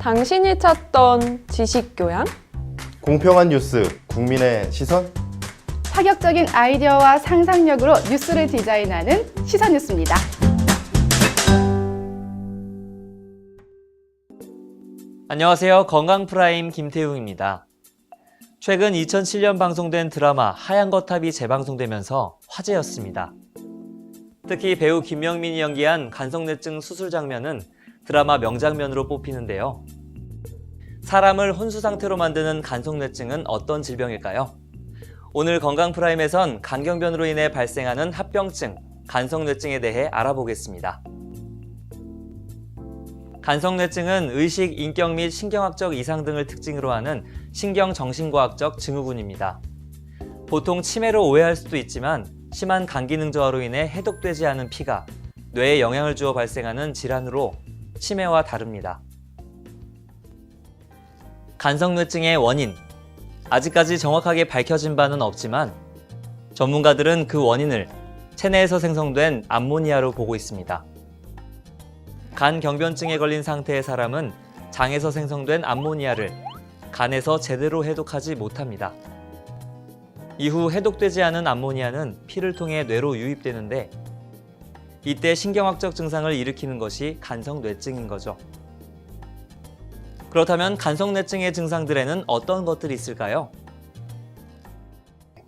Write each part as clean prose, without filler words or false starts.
당신이 찾던 지식교양? 공평한 뉴스, 국민의 시선? 파격적인 아이디어와 상상력으로 뉴스를 디자인하는 시선뉴스입니다. 안녕하세요. 건강프라임 김태웅입니다. 최근 2007년 방송된 드라마 하얀 거탑이 재방송되면서 화제였습니다. 특히 배우 김명민이 연기한 간성뇌증 수술 장면은 드라마 명장면으로 뽑히는데요. 사람을 혼수 상태로 만드는 간성뇌증은 어떤 질병일까요? 오늘 건강프라임에선 간경변으로 인해 발생하는 합병증, 간성뇌증에 대해 알아보겠습니다. 간성뇌증은 의식, 인격 및 신경학적 이상 등을 특징으로 하는 신경정신과학적 증후군입니다. 보통 치매로 오해할 수도 있지만 심한 간기능 저하로 인해 해독되지 않은 피가 뇌에 영향을 주어 발생하는 질환으로 치매와 다릅니다. 간성뇌증의 원인, 아직까지 정확하게 밝혀진 바는 없지만 전문가들은 그 원인을 체내에서 생성된 암모니아로 보고 있습니다. 간경변증에 걸린 상태의 사람은 장에서 생성된 암모니아를 간에서 제대로 해독하지 못합니다. 이후 해독되지 않은 암모니아는 피를 통해 뇌로 유입되는데 이때 신경학적 증상을 일으키는 것이 간성뇌증인 거죠. 그렇다면 간성뇌증의 증상들에는 어떤 것들이 있을까요?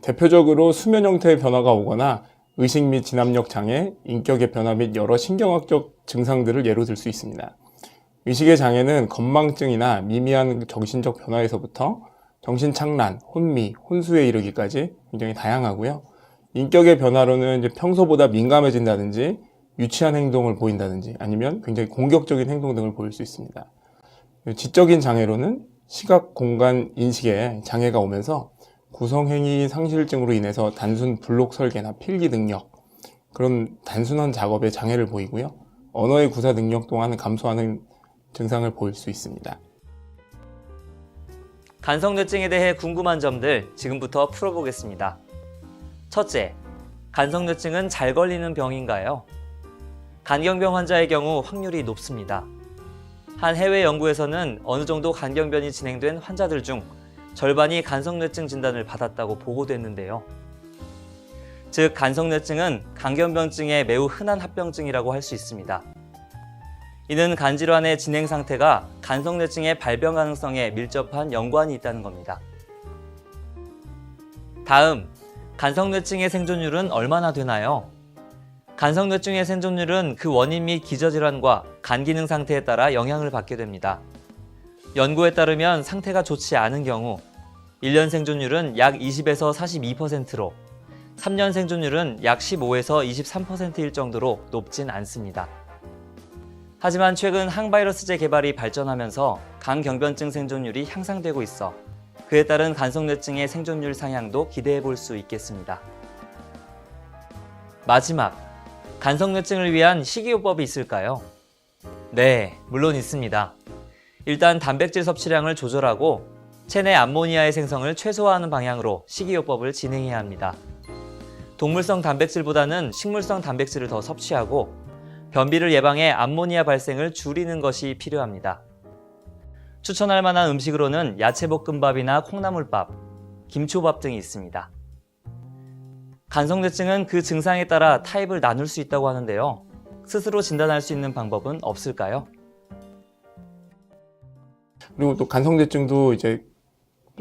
대표적으로 수면 형태의 변화가 오거나 의식 및 진압력 장애, 인격의 변화 및 여러 신경학적 증상들을 예로 들 수 있습니다. 의식의 장애는 건망증이나 미미한 정신적 변화에서부터 정신착란, 혼미, 혼수에 이르기까지 굉장히 다양하고요. 인격의 변화로는 이제 평소보다 민감해진다든지 유치한 행동을 보인다든지 아니면 굉장히 공격적인 행동 등을 보일 수 있습니다. 지적인 장애로는 시각, 공간, 인식에 장애가 오면서 구성행위 상실증으로 인해서 단순 블록 설계나 필기 능력, 그런 단순한 작업에 장애를 보이고요. 언어의 구사 능력 또한 감소하는 증상을 보일 수 있습니다. 간성뇌증에 대해 궁금한 점들 지금부터 풀어보겠습니다. 첫째, 간성뇌증은 잘 걸리는 병인가요? 간경변 환자의 경우 확률이 높습니다. 한 해외 연구에서는 어느 정도 간경변이 진행된 환자들 중 절반이 간성뇌증 진단을 받았다고 보고됐는데요. 즉, 간성뇌증은 간경변증의 매우 흔한 합병증이라고 할 수 있습니다. 이는 간질환의 진행 상태가 간성뇌증의 발병 가능성에 밀접한 연관이 있다는 겁니다. 다음, 간성뇌증의 생존율은 얼마나 되나요? 간성뇌증의 생존율은 그 원인 및 기저질환과 간 기능 상태에 따라 영향을 받게 됩니다. 연구에 따르면 상태가 좋지 않은 경우 1년 생존율은 약 20에서 42%로 3년 생존율은 약 15에서 23%일 정도로 높진 않습니다. 하지만 최근 항바이러스제 개발이 발전하면서 간경변증 생존율이 향상되고 있어 그에 따른 간성뇌증의 생존율 상향도 기대해 볼 수 있겠습니다. 마지막, 간성뇌증을 위한 식이요법이 있을까요? 네, 물론 있습니다. 일단 단백질 섭취량을 조절하고 체내 암모니아의 생성을 최소화하는 방향으로 식이요법을 진행해야 합니다. 동물성 단백질보다는 식물성 단백질을 더 섭취하고 변비를 예방해 암모니아 발생을 줄이는 것이 필요합니다. 추천할 만한 음식으로는 야채볶음밥이나 콩나물밥, 김초밥 등이 있습니다. 간성뇌증은 그 증상에 따라 타입을 나눌 수 있다고 하는데요. 스스로 진단할 수 있는 방법은 없을까요? 그리고 또 간성뇌증도 이제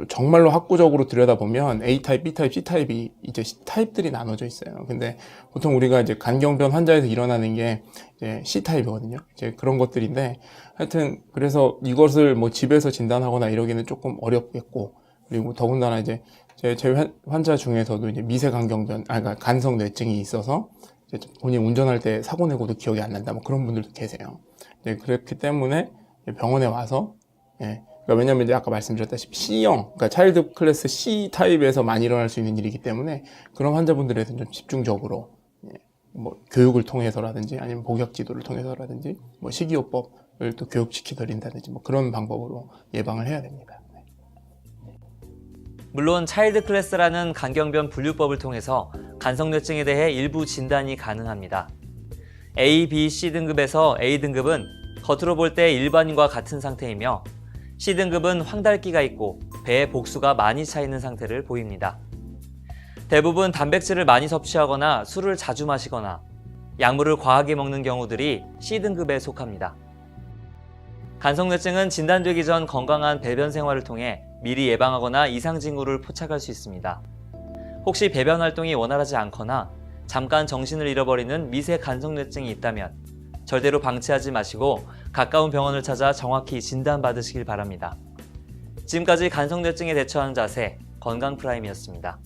정말로 학구적으로 들여다보면 A타입, B타입, C타입이 이제 타입들이 나눠져 있어요. 근데 보통 우리가 이제 간경변 환자에서 일어나는 게 이제 C타입이거든요. 이제 그런 것들인데 하여튼 그래서 이것을 뭐 집에서 진단하거나 이러기는 조금 어렵겠고 그리고 더군다나 이제 제 환자 중에서도 이제 미세간경변, 그러니까 간성뇌증이 있어서 이제 본인 운전할 때 사고 내고도 기억이 안 난다. 뭐 그런 분들도 계세요. 네, 그렇기 때문에 병원에 와서 그러니까 왜냐면 이제 아까 말씀드렸다시피 C형, 그러니까 차일드 클래스 C 타입에서 많이 일어날 수 있는 일이기 때문에 그런 환자분들에서는 좀 집중적으로 뭐 교육을 통해서라든지 아니면 복약 지도를 통해서라든지 뭐 식이요법을 또 교육시켜 드린다든지 뭐 그런 방법으로 예방을 해야 됩니다. 물론 차일드 클래스라는 간경변 분류법을 통해서 간성뇌증에 대해 일부 진단이 가능합니다. A, B, C 등급에서 A 등급은 겉으로 볼 때 일반인과 같은 상태이며 C등급은 황달기가 있고 배에 복수가 많이 차 있는 상태를 보입니다. 대부분 단백질을 많이 섭취하거나 술을 자주 마시거나 약물을 과하게 먹는 경우들이 C등급에 속합니다. 간성뇌증은 진단되기 전 건강한 배변 생활을 통해 미리 예방하거나 이상 징후를 포착할 수 있습니다. 혹시 배변 활동이 원활하지 않거나 잠깐 정신을 잃어버리는 미세 간성뇌증이 있다면 절대로 방치하지 마시고 가까운 병원을 찾아 정확히 진단받으시길 바랍니다. 지금까지 간성뇌증에 대처하는 자세, 건강프라임이었습니다.